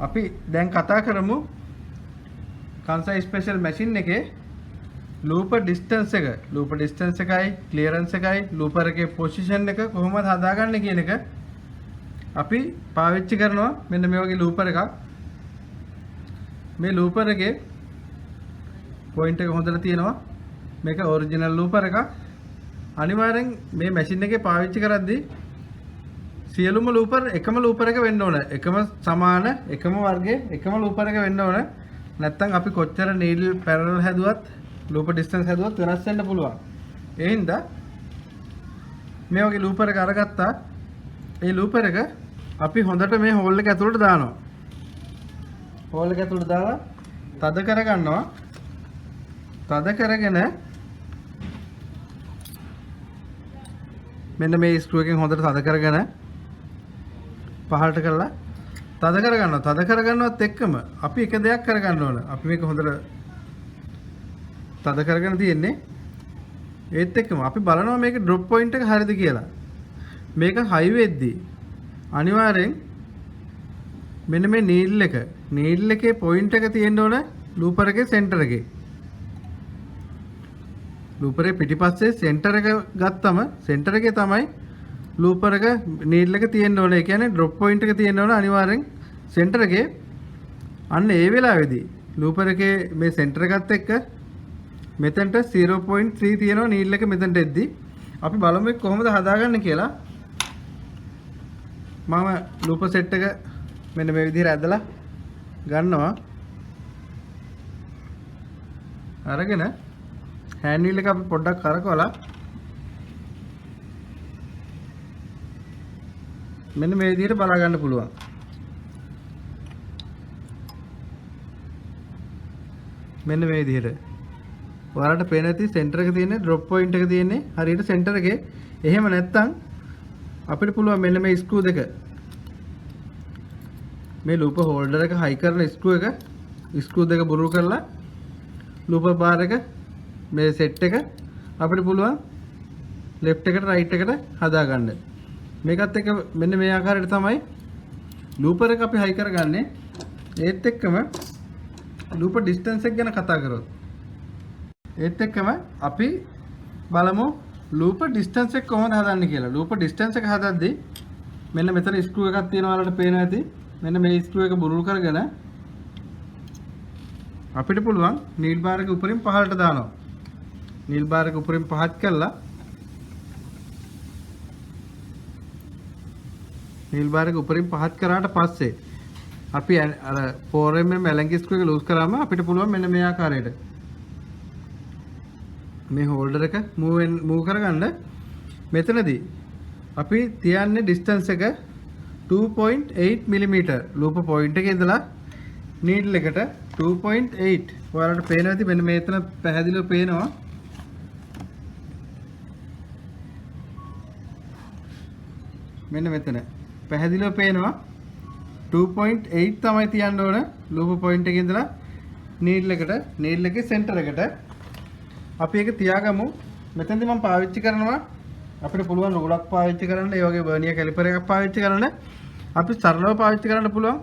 අපි දැන් කතා කරමු Kansai special machine එකේ looper distance එක එකයි clearance එකයි looper එකේ position එක කොහොමද හදාගන්නේ කියන එක අපි පාවිච්චි කරනවා මෙන්න මේ වගේ looper එකක් මේ looper එකේ point එක හොඳට තියෙනවා මේක original looper එකක් අනිවාර්යෙන් මේ machine එකේ පාවිච්චි කරද්දී සියලුම looper එකම looper එක වෙන්න ඕන එකම සමාන එකම වර්ගයේ එකම looper එක වෙන්න ඕන නැත්නම් අපි කොච්චර needle parallel හැදුවත් looper distance හැදුවත් වෙනස් වෙන්න පුළුවන් ඒ හින්දා මේ වගේ looper එක අරගත්තා ඒ looper එක අපි හොඳට මේ hole එක ඇතුළට දානවා hole එක ඇතුළට දාලා තද කරගන්නවා තද කරගෙන මෙන්න මේ ස්ක්‍රූ එකෙන් හොඳට තද කරගෙන පහළට කරලා තද කරගන්නවත් එක්කම අපි එක දෙයක් කරගන්න ඕන. අපි මේක හොඳට තද කරගෙන තියෙන්නේ. ඒත් එක්කම අපි බලනවා මේක drop point එක හරියද කියලා. මේක high වෙද්දී අනිවාර්යෙන් මෙන්න මේ needle එකේ point එක තියෙන්න ඕන looper එකේ center එකේ. looper එකේ පිටිපස්සේ center එක ගත්තම center එකේ තමයි looper එක needle එක තියෙන්න ඕනේ. ඒ කියන්නේ drop point එක තියෙන්න ඕනේ අනිවාර්යෙන් center එකේ. අන්න ඒ වෙලාවේදී looper එකේ මේ center එකත් එක්ක මෙතනට 0.3 තියෙනවා needle එක මෙතනට එද්දි. අපි බලමු කොහොමද හදාගන්නේ කියලා. මම looper set එක මෙන්න මේ විදිහට ඇදලා ගන්නවා. අරගෙන hand wheel එක අපි පොඩ්ඩක් කරකවලා මෙන්න මේ විදිහට බලා ගන්න පුළුවන්. මෙන්න මේ විදිහට. ඔයාලට පේන ඇති සෙන්ටර් එක තියෙන්නේ drop point එක තියෙන්නේ හරියට සෙන්ටර් එකේ. එහෙම නැත්නම් අපිට පුළුවන් මෙන්න මේ ස්ක්‍රූ දෙක මේ looper holder එක high කරන ස්ක්‍රූ දෙක බුරුල් කරලා looper bar එක මේ set එක අපිට පුළුවන් left එකට right එකට හදා ගන්න. මේකත් එක්ක මෙන්න මේ ආකාරයට තමයි looper එක අපි high කරගන්නේ. ඒත් එක්කම looper distance එක ගැන කතා කරොත් ඒත් එක්කම අපි බලමු looper distance එක කොහොමද හදන්නේ කියලා. looper distance එක හදද්දී මෙන්න මෙතන screw එකක් තියෙනවා ඔයාලට පේනවා ඇති. මෙන්න මේ screw එක බුරුල් කරගෙන අපිට පුළුවන් needle bar එක උඩින් පහළට දානවා. needle bar එක උඩින් පහත් කරලා needle bar එක උඩින් පහත් කරාට පස්සේ අපි අර 4mm ඇලංගි ස්ක්‍රූ එක ලූස් කරාම අපිට පුළුවන් මෙන්න මේ ආකාරයට මේ හෝල්ඩර් එක මූව් කරගන්න. මෙතනදී අපි තියන්නේ ඩිස්ටන්ස් එක 2.8 mm ලූප් පොයින්ට් එකේ ඉඳලා නීඩල් එකට 2.8. ඔයාලට පේනවා ඇති මෙන්න මේතන පැහැදිලිව පේනවා. මෙන්න මෙතන පැහැදිලිව පේනවා 2.8 තමයි තියන්න ඕන ලූප් පොයින්ට් එකේ ඉඳලා නීඩල් එකේ සෙන්ටර් එකට. අපි ඒක තියාගමු. මෙතනදී මම පාවිච්චි කරනවා අපිට පුළුවන් රූලක් පාවිච්චි කරන්න, ඒ වගේ වර්නියර් කැලිපර් එකක් පාවිච්චි කරන්න. අපි සරලව පාවිච්චි කරන්න පුළුවන්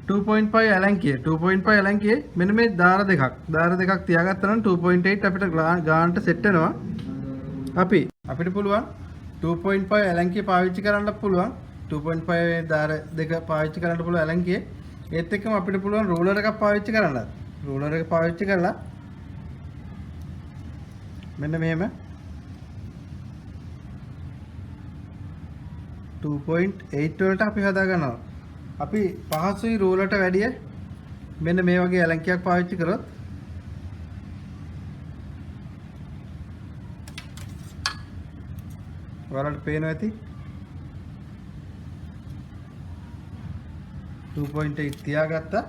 2.5 ඇලන් කිය. 2.5 ඇලන් කිය මෙන්න මේ දාර දෙකක් තියාගත්තා නම් 2.8 අපිට ගානට සෙට් වෙනවා. අපිට පුළුවන් 2.5 ඇලන් කිය පාවිච්චි කරන්න පුළුවන්. 2.5 දාර දෙක පාවිච්චි කරන්න පුළුවන් ඇලන් කිය. ඒත් එක්කම අපිට පුළුවන් රූලර් එකක් පාවිච්චි කරන්න. රූලර් එක පාවිච්චි කරලා මෙන්න මෙහෙම 2.8 වලට අපි හදා ගන්නවා. අපි පහසුයි රූලරට වැඩිය මෙන්න මේ වගේ ඇලංකියක් පාවිච්චි කරොත් ඔයාලට පේනවා ඇති 2.8 තියාගත්තා.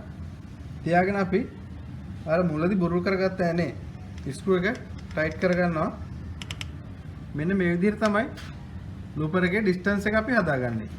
තියාගෙන අපි අර මුලදී බුරුල් කරගත්ත ඇනේ ස්ක්‍රූ එක ටයිට් කරගන්නවා. මෙන්න මේ විදිහට තමයි ලූපර් එකේ ඩිස්ටන්ස් එක අපි හදාගන්නේ.